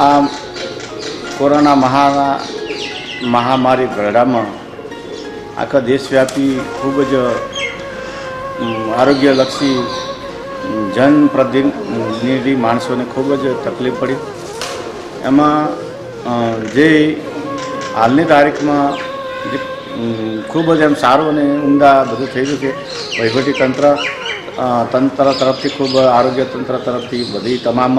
આ કોરોના મહામારી ગરડામાં આખા દેશવ્યાપી ખૂબ જ આરોગ્યલક્ષી જનપ્રતિનિધિ માણસોને ખૂબ જ તકલીફ પડી. એમાં જે હાલની તારીખમાં જે ખૂબ જ એમ સારું અને ઉમદા બધું થઈ ગયું છે. વહીવટી તંત્ર તરફથી ખૂબ આરોગ્ય તંત્ર તરફથી બધી તમામ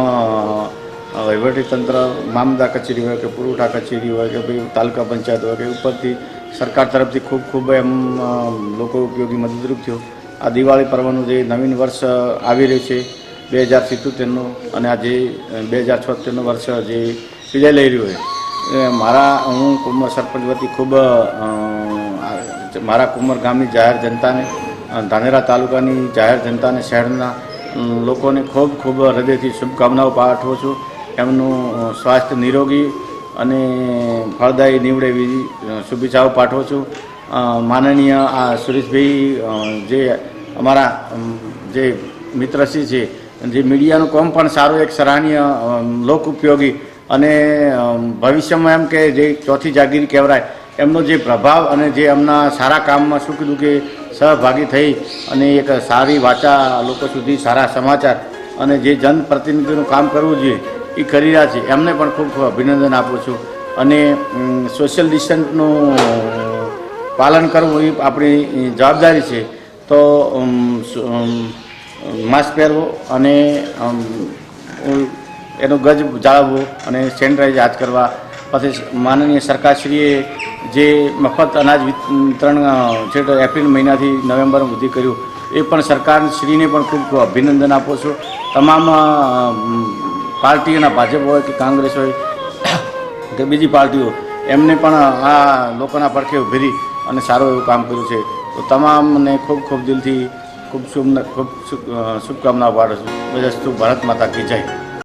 વહીવટી તંત્ર મામલતદાર કચેરી હોય કે પુરવઠા કચેરી હોય કે ભાઈ તાલુકા પંચાયત હોય કે ઉપરથી સરકાર તરફથી ખૂબ એમ લોકો ઉપયોગી મદદરૂપ થયો. આ દિવાળી પર્વનું જે નવીન વર્ષ આવી રહ્યું છે 2077નું અને આ જે 2076નું વર્ષ જે વિદાય લઈ રહ્યું હોય, હું કુંમર સરપંચ વતી ખૂબ મારા કુંમર ગામની જાહેર જનતાને, ધાનેરા તાલુકાની જાહેર જનતાને, શહેરના લોકોને ખૂબ હૃદયથી શુભકામનાઓ પાઠવું છું. એમનું સ્વાસ્થ્ય નિરોગી અને ફળદાયી નીવડે એવી શુભેચ્છાઓ પાઠવું છું. માનનીય આ સુરેશભાઈ જે અમારા જે મિત્રશ્રી છે, જે મીડિયાનું કામ પણ સારું, એક સરાહનીય લોક ઉપયોગી અને ભવિષ્યમાં એમ કે જે ચોથી જાગીરી કહેવાય એમનો જે પ્રભાવ અને જે એમના સારા કામમાં સુખ દુઃખે સહભાગી થઈ અને એક સારી વાચા લોકો સુધી સારા સમાચાર અને જે જનપ્રતિનિધિનું કામ કરવું જોઈએ એ કરી રહ્યા છે. એમને પણ ખૂબ અભિનંદન આપું છું. અને સોશિયલ ડિસ્ટન્સનું પાલન કરવું એ આપણી જવાબદારી છે. તો માસ્ક પહેરવું અને એનું ગજ જાળવવું અને સેનિટાઈઝ હાથ કરવા. પછી માનનીય સરકારશ્રીએ જે મફત અનાજ વિતરણ છે એપ્રિલ મહિનાથી નવેમ્બર સુધી કર્યું, એ પણ સરકારશ્રીને પણ ખૂબ અભિનંદન આપું છું. તમામ પાર્ટીઓના, ભાજપ હોય કે કોંગ્રેસ હોય કે બીજી પાર્ટીઓ, એમને પણ આ લોકોના પડખે ઉભી રહી અને સારું એવું કામ કર્યું છે. તો તમામને ખૂબ દિલથી ખૂબ શુભકામનાઓ પાઠવું છું. ભારત માતા કી જય.